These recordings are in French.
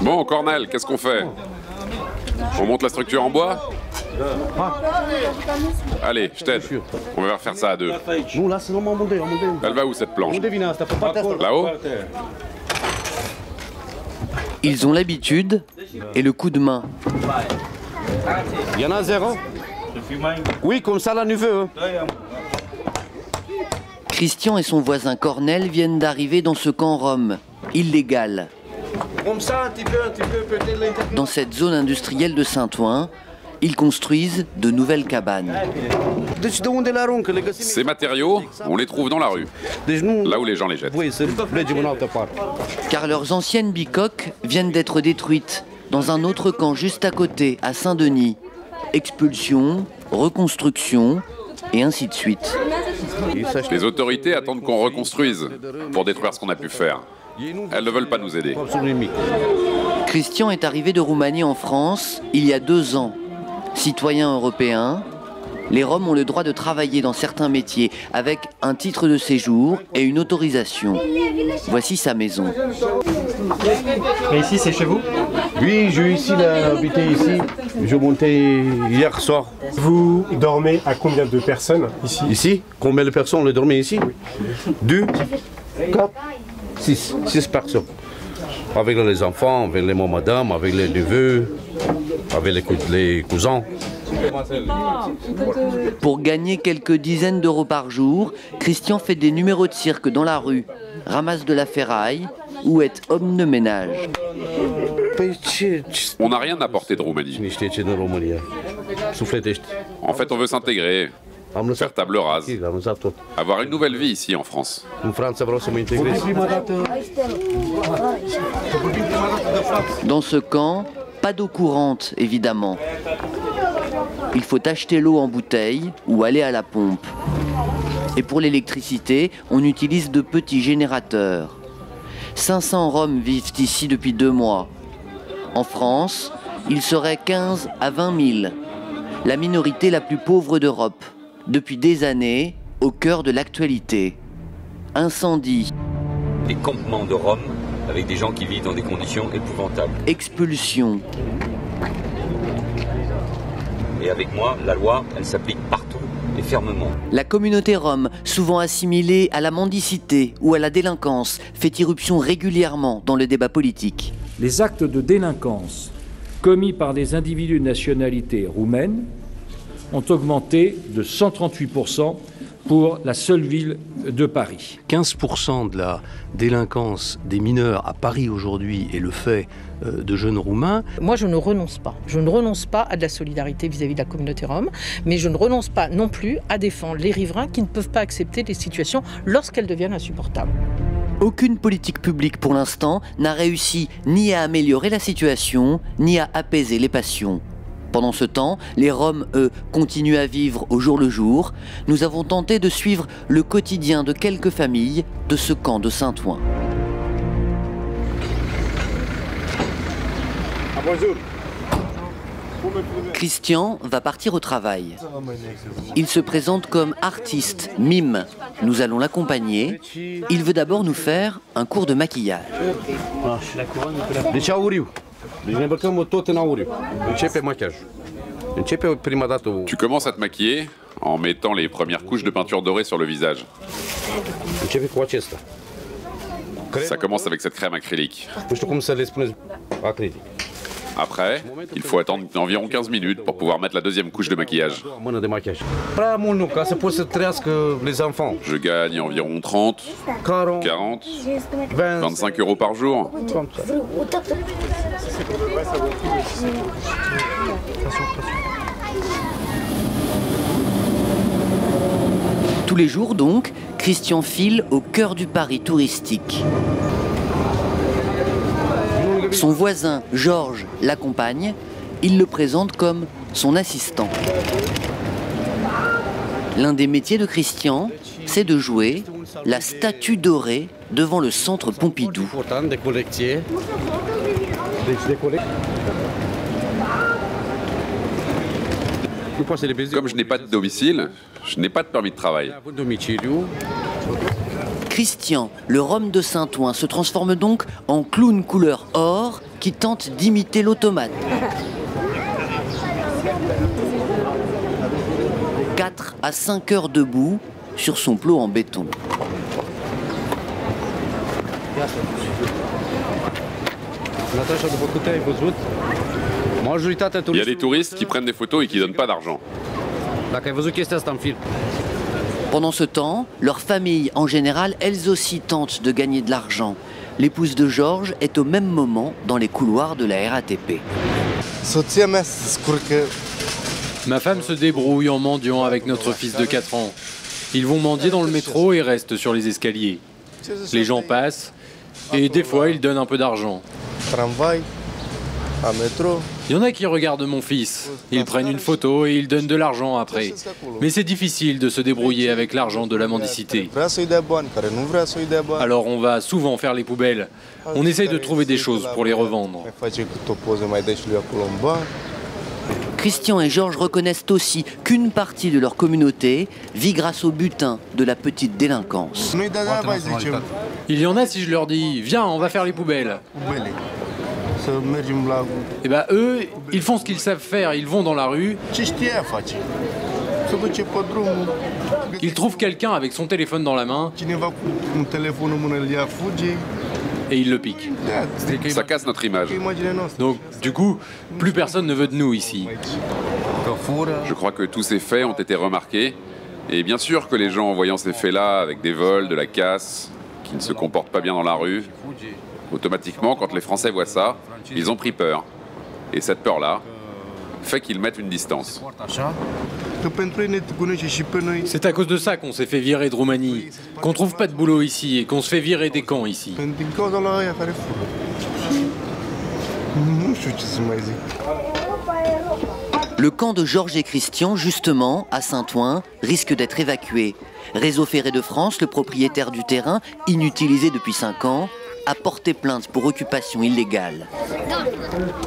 Bon, Cornel, qu'est-ce qu'on fait? On monte la structure en bois? Allez, je t'aide. On va faire ça à deux. Elle va où cette planche? Là-haut? Ils ont l'habitude et le coup de main. Il y en a zéro. Oui, comme ça, là, nous veut. Christian et son voisin Cornel viennent d'arriver dans ce camp Rome, illégal. Dans cette zone industrielle de Saint-Ouen, ils construisent de nouvelles cabanes. Ces matériaux, on les trouve dans la rue, là où les gens les jettent. Car leurs anciennes bicoques viennent d'être détruites dans un autre camp juste à côté, à Saint-Denis. Expulsion, reconstruction et ainsi de suite. Les autorités attendent qu'on reconstruise pour détruire ce qu'on a pu faire. Elles ne veulent pas nous aider. Christian est arrivé de Roumanie en France il y a 2 ans. Citoyen européen, les Roms ont le droit de travailler dans certains métiers avec un titre de séjour et une autorisation. Voici sa maison. Et ici, c'est chez vous? Oui, je suis ici, habité ici. Je montais hier soir. Vous dormez à combien de personnes ici? Ici? Combien de personnes on dormait ici? 2, 4, 6. 6 personnes. Avec les enfants, avec les madame, avec les neveux, avec les cousins. Pour gagner quelques dizaines d'euros par jour, Christian fait des numéros de cirque dans la rue, ramasse de la ferraille ou est homme de ménage. On n'a rien apporté de Roumanie. En fait, on veut s'intégrer, faire table rase, avoir une nouvelle vie ici en France. Dans ce camp, pas d'eau courante, évidemment. Il faut acheter l'eau en bouteille ou aller à la pompe. Et pour l'électricité, on utilise de petits générateurs. 500 Roms vivent ici depuis 2 mois. En France, ils seraient 15 à 20 000. La minorité la plus pauvre d'Europe. Depuis des années, au cœur de l'actualité. Incendie. Des campements de Roms avec des gens qui vivent dans des conditions épouvantables. Expulsion. Et avec moi, la loi, elle s'applique partout et fermement. La communauté Rome, souvent assimilée à la mendicité ou à la délinquance, fait irruption régulièrement dans le débat politique. Les actes de délinquance commis par des individus de nationalité roumaine ont augmenté de 138% pour la seule ville de Paris. 15% de la délinquance des mineurs à Paris aujourd'hui est le fait de jeunes Roumains. Moi, je ne renonce pas. Je ne renonce pas à de la solidarité vis-à-vis de la communauté rome, mais je ne renonce pas non plus à défendre les riverains qui ne peuvent pas accepter des situations lorsqu'elles deviennent insupportables. Aucune politique publique pour l'instant n'a réussi ni à améliorer la situation, ni à apaiser les passions. Pendant ce temps, les Roms, eux, continuent à vivre au jour le jour. Nous avons tenté de suivre le quotidien de quelques familles de ce camp de Saint-Ouen. Christian va partir au travail. Il se présente comme artiste, mime. Nous allons l'accompagner. Il veut d'abord nous faire un cours de maquillage. Tu commences à te maquiller en mettant les premières couches de peinture dorée sur le visage. Ça commence avec cette crème acrylique. Après, il faut attendre environ 15 minutes pour pouvoir mettre la deuxième couche de maquillage. Je gagne environ 30, 40, 25 euros par jour. Tous les jours donc, Christian file au cœur du Paris touristique. Son voisin, Georges, l'accompagne. Il le présente comme son assistant. L'un des métiers de Christian, c'est de jouer la statue dorée devant le centre Pompidou. Comme je n'ai pas de domicile, je n'ai pas de permis de travail. Christian, le Rome de Saint-Ouen, se transforme donc en clown couleur or qui tente d'imiter l'automate. 4 à 5 heures debout sur son plot en béton. Il y a des touristes qui prennent des photos et qui donnent pas d'argent. Pendant ce temps, leurs familles, en général, elles aussi tentent de gagner de l'argent. L'épouse de Georges est au même moment dans les couloirs de la RATP. Ma femme se débrouille en mendiant avec notre fils de 4 ans. Ils vont mendier dans le métro et restent sur les escaliers. Les gens passent et des fois ils donnent un peu d'argent. Il y en a qui regardent mon fils. Ils prennent une photo et ils donnent de l'argent après. Mais c'est difficile de se débrouiller avec l'argent de la mendicité. Alors on va souvent faire les poubelles. On essaye de trouver des choses pour les revendre. Christian et Georges reconnaissent aussi qu'une partie de leur communauté vit grâce au butin de la petite délinquance. Il y en a si je leur dis « Viens, on va faire les poubelles ». Et bah eux, ils font ce qu'ils savent faire, ils vont dans la rue. Ils trouvent quelqu'un avec son téléphone dans la main et ils le piquent. Ça casse notre image. Donc du coup, plus personne ne veut de nous ici. Je crois que tous ces faits ont été remarqués. Et bien sûr que les gens, en voyant ces faits-là, avec des vols, de la casse, qui ne se comportent pas bien dans la rue, automatiquement, quand les Français voient ça, ils ont pris peur. Et cette peur-là fait qu'ils mettent une distance. C'est à cause de ça qu'on s'est fait virer de Roumanie, qu'on trouve pas de boulot ici et qu'on se fait virer des camps ici. Le camp de Georges et Christian, justement, à Saint-Ouen, risque d'être évacué. Réseau Ferré de France, le propriétaire du terrain, inutilisé depuis 5 ans, a porté plainte pour occupation illégale.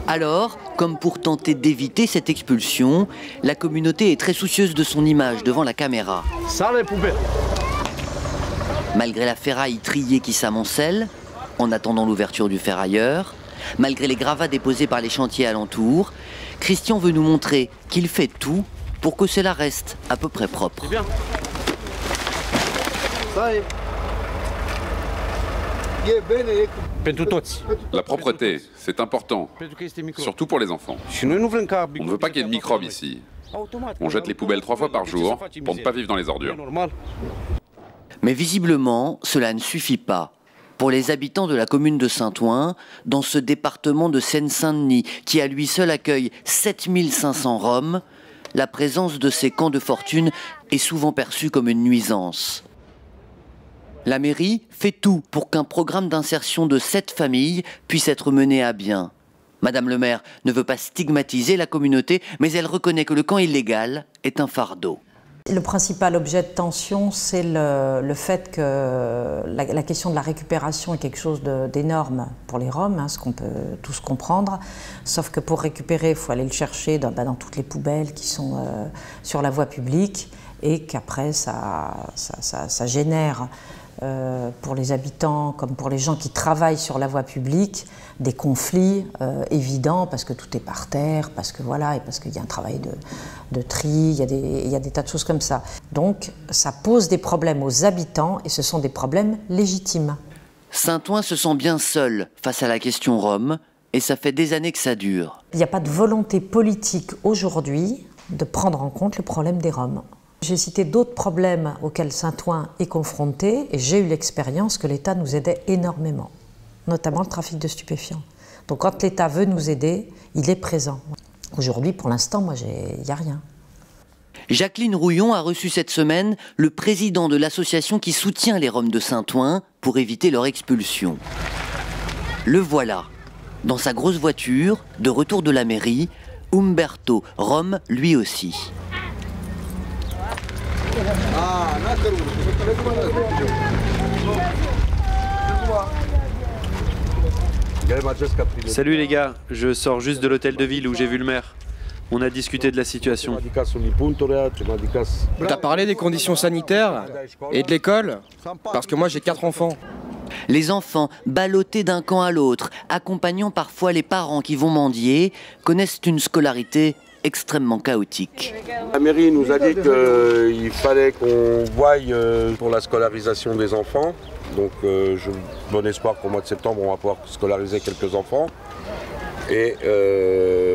Alors, comme pour tenter d'éviter cette expulsion, la communauté est très soucieuse de son image devant la caméra. Malgré la ferraille triée qui s'amoncelle, en attendant l'ouverture du ferrailleur, malgré les gravats déposés par les chantiers alentours, Christian veut nous montrer qu'il fait tout pour que cela reste à peu près propre. La propreté, c'est important, surtout pour les enfants. On ne veut pas qu'il y ait de microbes ici. On jette les poubelles 3 fois par jour pour ne pas vivre dans les ordures. Mais visiblement, cela ne suffit pas. Pour les habitants de la commune de Saint-Ouen, dans ce département de Seine-Saint-Denis, qui à lui seul accueille 7500 Roms, la présence de ces camps de fortune est souvent perçue comme une nuisance. La mairie fait tout pour qu'un programme d'insertion de 7 familles puisse être mené à bien. Madame le maire ne veut pas stigmatiser la communauté, mais elle reconnaît que le camp illégal est un fardeau. Le principal objet de tension, c'est le fait que la question de la récupération est quelque chose d'énorme pour les Roms, ce qu'on peut tous comprendre. Sauf que pour récupérer, il faut aller le chercher dans toutes les poubelles qui sont sur la voie publique et qu'après ça génère pour les habitants comme pour les gens qui travaillent sur la voie publique des conflits évidents parce que tout est par terre, parce que voilà, et parce qu'il y a un travail de tri, il y a des tas de choses comme ça. Donc ça pose des problèmes aux habitants et ce sont des problèmes légitimes. Saint-Ouen se sent bien seul face à la question Rome et ça fait des années que ça dure. Il n'y a pas de volonté politique aujourd'hui de prendre en compte le problème des Roms. J'ai cité d'autres problèmes auxquels Saint-Ouen est confronté et j'ai eu l'expérience que l'État nous aidait énormément, notamment le trafic de stupéfiants. Donc quand l'État veut nous aider, il est présent. Aujourd'hui, pour l'instant, il n'y a rien. Jacqueline Rouillon a reçu cette semaine le président de l'association qui soutient les Roms de Saint-Ouen pour éviter leur expulsion. Le voilà, dans sa grosse voiture, de retour de la mairie, Umberto, Rom lui aussi. Salut les gars, je sors juste de l'hôtel de ville où j'ai vu le maire. On a discuté de la situation. T'as parlé des conditions sanitaires et de l'école? Parce que moi j'ai 4 enfants. Les enfants, ballottés d'un camp à l'autre, accompagnant parfois les parents qui vont mendier, connaissent une scolarité extrêmement chaotique. La mairie nous a dit qu'il fallait qu'on voie pour la scolarisation des enfants. Donc j'ai bon espoir qu'au mois de septembre, on va pouvoir scolariser quelques enfants. Et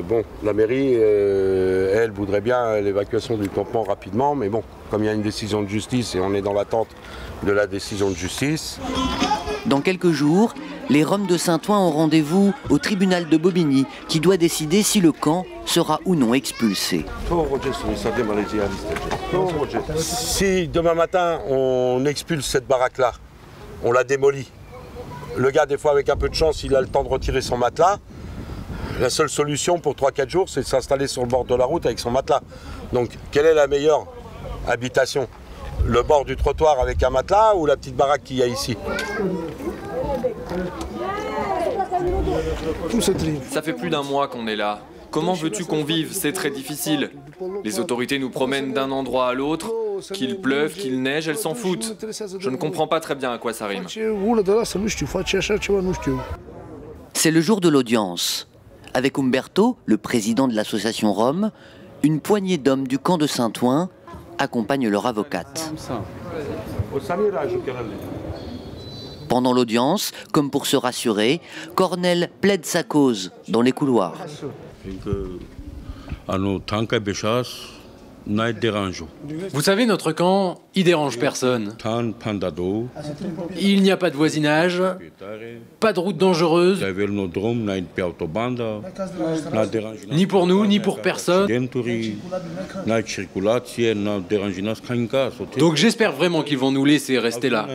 bon, la mairie, elle voudrait bien l'évacuation du campement rapidement, mais bon, comme il y a une décision de justice et on est dans l'attente de la décision de justice. Dans quelques jours, les Roms de Saint-Ouen ont rendez-vous au tribunal de Bobigny qui doit décider si le camp sera ou non expulsé. Si demain matin on expulse cette baraque-là, on la démolit, le gars des fois avec un peu de chance il a le temps de retirer son matelas, la seule solution pour 3-4 jours c'est de s'installer sur le bord de la route avec son matelas. Donc quelle est la meilleure habitation? Le bord du trottoir avec un matelas ou la petite baraque qu'il y a ici? Ça fait plus d'un mois qu'on est là. Comment veux-tu qu'on vive? C'est très difficile. Les autorités nous promènent d'un endroit à l'autre. Qu'il pleuve, qu'il neige, elles s'en foutent. Je ne comprends pas très bien à quoi ça rime. C'est le jour de l'audience. Avec Umberto, le président de l'association Rome, une poignée d'hommes du camp de Saint-Ouen accompagnent leur avocate. Pendant l'audience, comme pour se rassurer, Cornel plaide sa cause dans les couloirs. Vous savez, notre camp, il dérange personne. Il n'y a pas de voisinage, pas de route dangereuse, ni pour nous, ni pour personne. Donc j'espère vraiment qu'ils vont nous laisser rester là.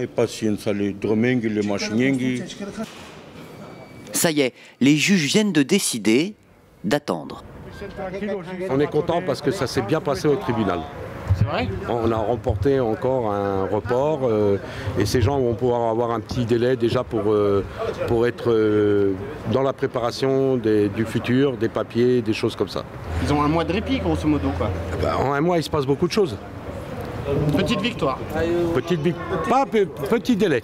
Ça y est, les juges viennent de décider d'attendre. On est content parce que ça s'est bien passé au tribunal. C'est vrai? On a remporté encore un report et ces gens vont pouvoir avoir un petit délai déjà pour être dans la préparation du futur, des papiers, des choses comme ça. Ils ont un mois de répit grosso modo quoi. En un mois il se passe beaucoup de choses. Petite victoire. Petit délai,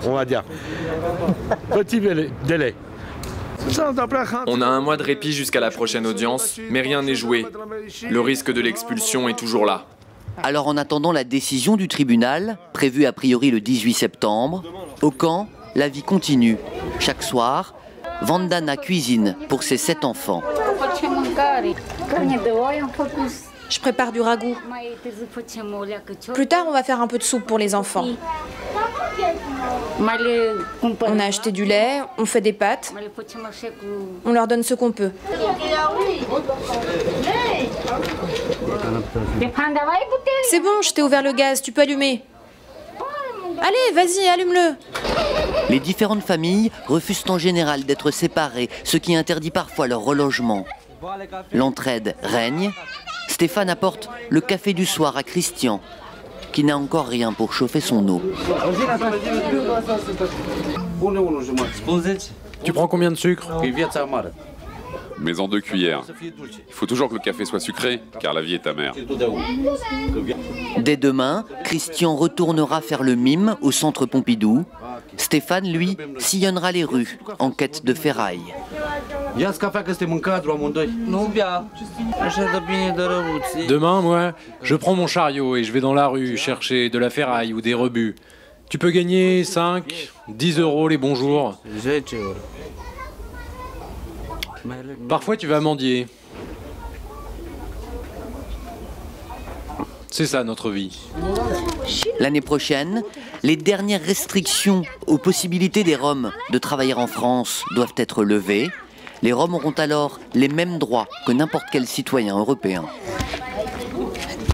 on va dire. Petit délai. On a un mois de répit jusqu'à la prochaine audience, mais rien n'est joué. Le risque de l'expulsion est toujours là. Alors en attendant la décision du tribunal, prévue a priori le 18 septembre, au camp, la vie continue. Chaque soir, Vandana cuisine pour ses 7 enfants. Je prépare du ragoût. Plus tard, on va faire un peu de soupe pour les enfants. On a acheté du lait, on fait des pâtes. On leur donne ce qu'on peut. C'est bon, je t'ai ouvert le gaz, tu peux allumer. Allez, vas-y, allume-le. Les différentes familles refusent en général d'être séparées, ce qui interdit parfois leur relogement. L'entraide règne. Stéphane apporte le café du soir à Christian, qui n'a encore rien pour chauffer son eau. Tu prends combien de sucre? Mais en 2 cuillères. Il faut toujours que le café soit sucré, car la vie est amère. Dès demain, Christian retournera faire le mime au centre Pompidou. Stéphane, lui, sillonnera les rues en quête de ferraille. Demain, moi, je prends mon chariot et je vais dans la rue chercher de la ferraille ou des rebuts. Tu peux gagner 5, 10 euros les bons jours. Parfois, tu vas mendier. C'est ça notre vie. L'année prochaine, les dernières restrictions aux possibilités des Roms de travailler en France doivent être levées. Les Roms auront alors les mêmes droits que n'importe quel citoyen européen.